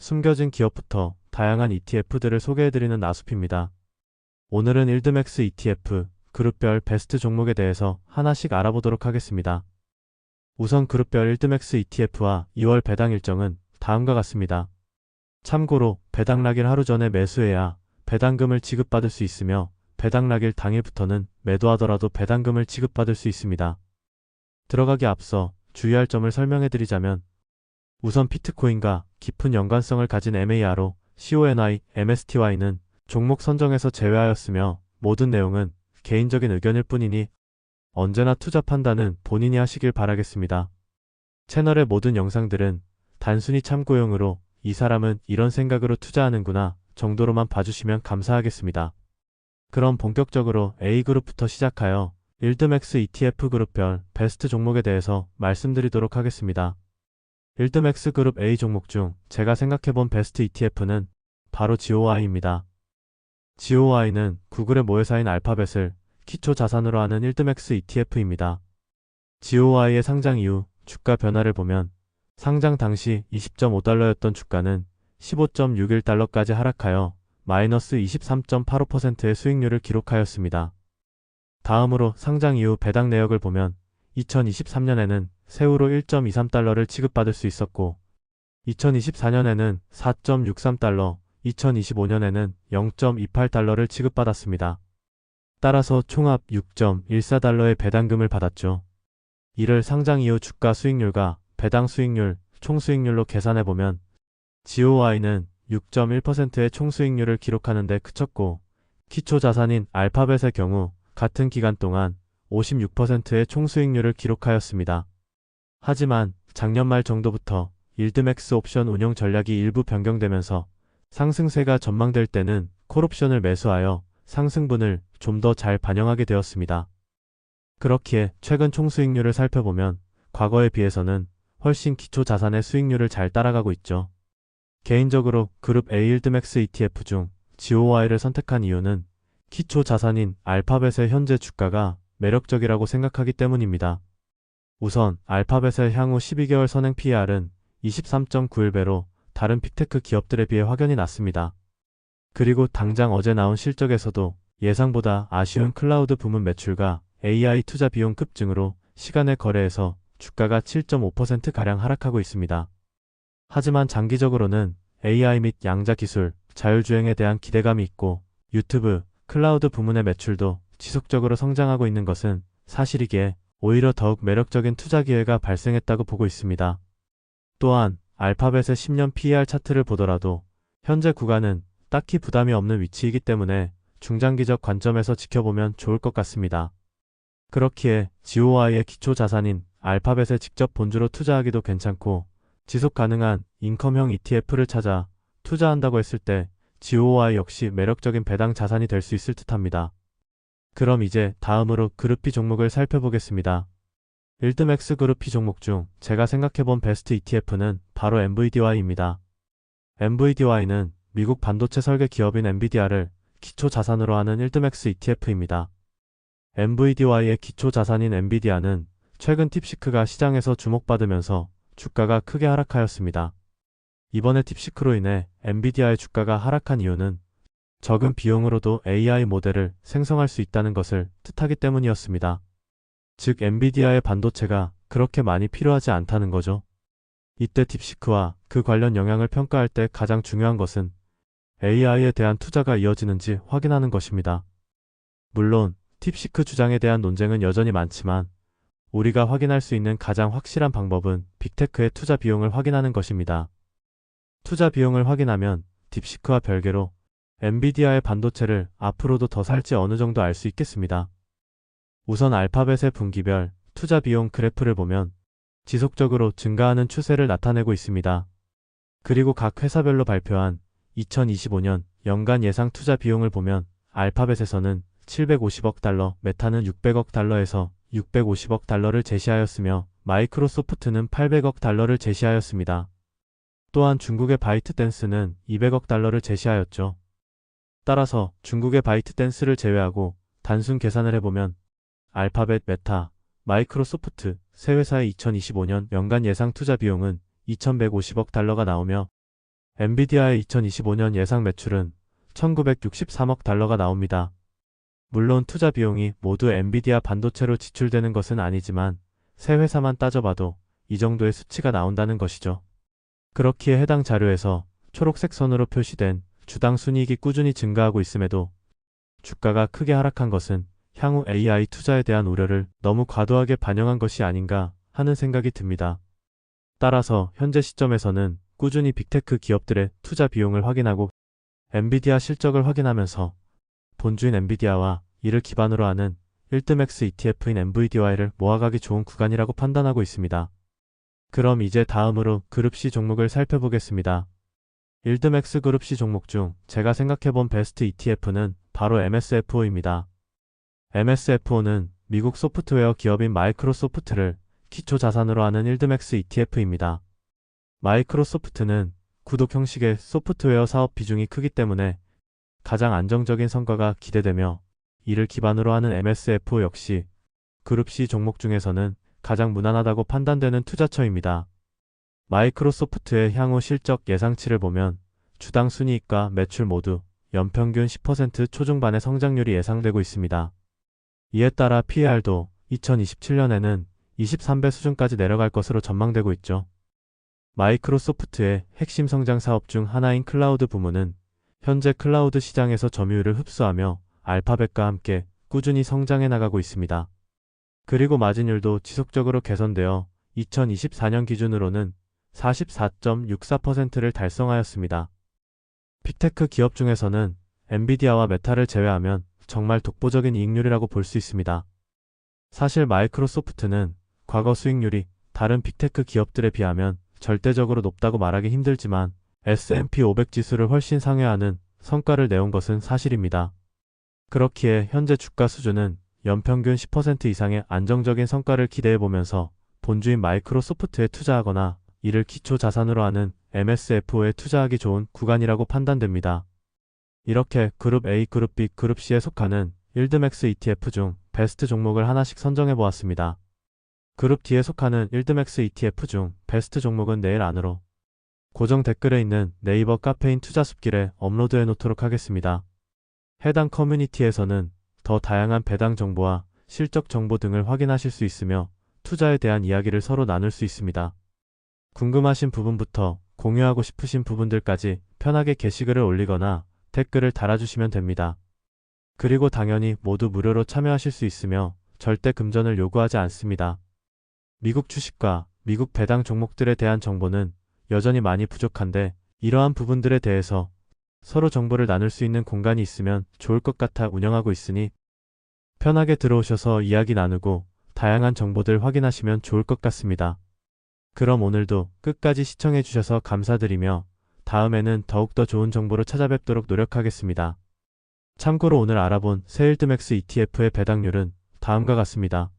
숨겨진 기업부터 다양한 ETF들을 소개해드리는 나숲입니다. 오늘은 일드맥스 ETF 그룹별 베스트 종목에 대해서 하나씩 알아보도록 하겠습니다. 우선 그룹별 일드맥스 ETF와 2월 배당 일정은 다음과 같습니다. 참고로 배당 낙일 하루 전에 매수해야 배당금을 지급받을 수 있으며 배당 낙일 당일부터는 매도하더라도 배당금을 지급받을 수 있습니다. 들어가기 앞서 주의할 점을 설명해드리자면 우선 비트코인과 깊은 연관성을 가진 MARO, CONI, MSTY는 종목 선정에서 제외하였으며 모든 내용은 개인적인 의견일 뿐이니 언제나 투자 판단은 본인이 하시길 바라겠습니다. 채널의 모든 영상들은 단순히 참고용으로 이 사람은 이런 생각으로 투자하는구나 정도로만 봐주시면 감사하겠습니다. 그럼 본격적으로 A그룹부터 시작하여 일드맥스 ETF 그룹별 베스트 종목에 대해서 말씀드리도록 하겠습니다. 일드맥스 그룹 A 종목 중 제가 생각해본 베스트 ETF는 바로 GOI입니다. GOI는 구글의 모회사인 알파벳을 기초 자산으로 하는 일드맥스 ETF입니다. GOI의 상장 이후 주가 변화를 보면 상장 당시 20.5달러였던 주가는 15.61달러까지 하락하여 마이너스 23.85%의 수익률을 기록하였습니다. 다음으로 상장 이후 배당 내역을 보면 2023년에는 세후로 1.23달러를 지급받을 수 있었고 2024년에는 4.63달러, 2025년에는 0.28달러를 지급받았습니다. 따라서 총합 6.14달러의 배당금을 받았죠. 이를 상장 이후 주가 수익률과 배당 수익률, 총수익률로 계산해보면 GOI는 6.1%의 총수익률을 기록하는 데 그쳤고 기초 자산인 알파벳의 경우 같은 기간 동안 56%의 총수익률을 기록하였습니다. 하지만 작년 말 정도부터 일드맥스 옵션 운용 전략이 일부 변경되면서 상승세가 전망될 때는 콜옵션을 매수하여 상승분을 좀 더 잘 반영하게 되었습니다. 그렇기에 최근 총수익률을 살펴보면 과거에 비해서는 훨씬 기초 자산의 수익률을 잘 따라가고 있죠. 개인적으로 그룹 A 일드맥스 ETF 중 GOI를 선택한 이유는 기초 자산인 알파벳의 현재 주가가 매력적이라고 생각하기 때문입니다. 우선 알파벳의 향후 12개월 선행 PER은 23.91배로 다른 빅테크 기업들에 비해 확연히 낮습니다. 그리고 당장 어제 나온 실적에서도 예상보다 아쉬운 클라우드 부문 매출과 AI 투자 비용 급증으로 시간의 거래에서 주가가 7.5%가량 하락하고 있습니다. 하지만 장기적으로는 AI 및 양자 기술, 자율주행에 대한 기대감이 있고 유튜브, 클라우드 부문의 매출도 지속적으로 성장하고 있는 것은 사실이기에 오히려 더욱 매력적인 투자 기회가 발생했다고 보고 있습니다. 또한 알파벳의 10년 PER 차트를 보더라도 현재 구간은 딱히 부담이 없는 위치이기 때문에 중장기적 관점에서 지켜보면 좋을 것 같습니다. 그렇기에 GOI의 기초 자산인 알파벳에 직접 본주로 투자하기도 괜찮고 지속 가능한 인컴형 ETF를 찾아 투자한다고 했을 때 GOI 역시 매력적인 배당 자산이 될 수 있을 듯합니다. 그럼 이제 다음으로 그룹 B 종목을 살펴보겠습니다. 일드맥스 그룹 B 종목 중 제가 생각해본 베스트 ETF는 바로 NVDY입니다. NVDY는 미국 반도체 설계 기업인 엔비디아를 기초 자산으로 하는 일드맥스 ETF입니다. NVDY의 기초 자산인 엔비디아는 최근 팁시크가 시장에서 주목받으면서 주가가 크게 하락하였습니다. 이번에 팁시크로 인해 엔비디아의 주가가 하락한 이유는 적은 비용으로도 AI 모델을 생성할 수 있다는 것을 뜻하기 때문이었습니다. 즉 엔비디아의 반도체가 그렇게 많이 필요하지 않다는 거죠. 이때 딥시크와 그 관련 영향을 평가할 때 가장 중요한 것은 AI에 대한 투자가 이어지는지 확인하는 것입니다. 물론 딥시크 주장에 대한 논쟁은 여전히 많지만 우리가 확인할 수 있는 가장 확실한 방법은 빅테크의 투자 비용을 확인하는 것입니다. 투자 비용을 확인하면 딥시크와 별개로 엔비디아의 반도체를 앞으로도 더 살지 어느 정도 알 수 있겠습니다. 우선 알파벳의 분기별 투자 비용 그래프를 보면 지속적으로 증가하는 추세를 나타내고 있습니다. 그리고 각 회사별로 발표한 2025년 연간 예상 투자 비용을 보면 알파벳에서는 750억 달러, 메타는 600억 달러에서 650억 달러를 제시하였으며 마이크로소프트는 800억 달러를 제시하였습니다. 또한 중국의 바이트댄스는 200억 달러를 제시하였죠. 따라서 중국의 바이트댄스를 제외하고 단순 계산을 해보면 알파벳, 메타, 마이크로소프트 세 회사의 2025년 연간 예상 투자 비용은 2150억 달러가 나오며 엔비디아의 2025년 예상 매출은 1963억 달러가 나옵니다. 물론 투자 비용이 모두 엔비디아 반도체로 지출되는 것은 아니지만 세 회사만 따져봐도 이 정도의 수치가 나온다는 것이죠. 그렇기에 해당 자료에서 초록색 선으로 표시된 주당 순이익이 꾸준히 증가하고 있음에도 주가가 크게 하락한 것은 향후 AI 투자에 대한 우려를 너무 과도하게 반영한 것이 아닌가 하는 생각이 듭니다. 따라서 현재 시점에서는 꾸준히 빅테크 기업들의 투자 비용을 확인하고 엔비디아 실적을 확인하면서 본주인 엔비디아와 이를 기반으로 하는 1드맥스 ETF인 NVDY를 모아가기 좋은 구간이라고 판단하고 있습니다. 그럼 이제 다음으로 그룹 C 종목을 살펴보겠습니다. 1드맥스 그룹 C 종목 중 제가 생각해본 베스트 ETF는 바로 MSFO입니다. MSFO는 미국 소프트웨어 기업인 마이크로소프트를 기초 자산으로 하는 1드맥스 ETF입니다. 마이크로소프트는 구독 형식의 소프트웨어 사업 비중이 크기 때문에 가장 안정적인 성과가 기대되며 이를 기반으로 하는 MSFO 역시 그룹 C 종목 중에서는 가장 무난하다고 판단되는 투자처입니다. 마이크로소프트의 향후 실적 예상치를 보면 주당 순이익과 매출 모두 연평균 10% 초중반의 성장률이 예상되고 있습니다. 이에 따라 PER도 2027년에는 23배 수준까지 내려갈 것으로 전망되고 있죠. 마이크로소프트의 핵심 성장 사업 중 하나인 클라우드 부문은 현재 클라우드 시장에서 점유율을 흡수하며 알파벳과 함께 꾸준히 성장해 나가고 있습니다. 그리고 마진율도 지속적으로 개선되어 2024년 기준으로는 44.64%를 달성하였습니다. 빅테크 기업 중에서는 엔비디아와 메타를 제외하면 정말 독보적인 이익률이라고 볼 수 있습니다. 사실 마이크로소프트는 과거 수익률이 다른 빅테크 기업들에 비하면 절대적으로 높다고 말하기 힘들지만 S&P 500 지수를 훨씬 상회하는 성과를 내온 것은 사실입니다. 그렇기에 현재 주가 수준은 연평균 10% 이상의 안정적인 성과를 기대해보면서 본주인 마이크로소프트에 투자하거나 이를 기초 자산으로 하는 MSFO에 투자하기 좋은 구간이라고 판단됩니다. 이렇게 그룹 A, 그룹 B, 그룹 C에 속하는 1드맥스 ETF 중 베스트 종목을 하나씩 선정해 보았습니다. 그룹 D에 속하는 1드맥스 ETF 중 베스트 종목은 내일 안으로 고정 댓글에 있는 네이버 카페인 투자 숲길에 업로드해 놓도록 하겠습니다. 해당 커뮤니티에서는 더 다양한 배당 정보와 실적 정보 등을 확인하실 수 있으며 투자에 대한 이야기를 서로 나눌 수 있습니다. 궁금하신 부분부터 공유하고 싶으신 부분들까지 편하게 게시글을 올리거나 댓글을 달아주시면 됩니다. 그리고 당연히 모두 무료로 참여하실 수 있으며 절대 금전을 요구하지 않습니다. 미국 주식과 미국 배당 종목들에 대한 정보는 여전히 많이 부족한데 이러한 부분들에 대해서 서로 정보를 나눌 수 있는 공간이 있으면 좋을 것 같아 운영하고 있으니 편하게 들어오셔서 이야기 나누고 다양한 정보들 확인하시면 좋을 것 같습니다. 그럼 오늘도 끝까지 시청해 주셔서 감사드리며 다음에는 더욱더 좋은 정보로 찾아뵙도록 노력하겠습니다. 참고로 오늘 알아본 새 1드맥스 ETF의 배당률은 다음과 같습니다.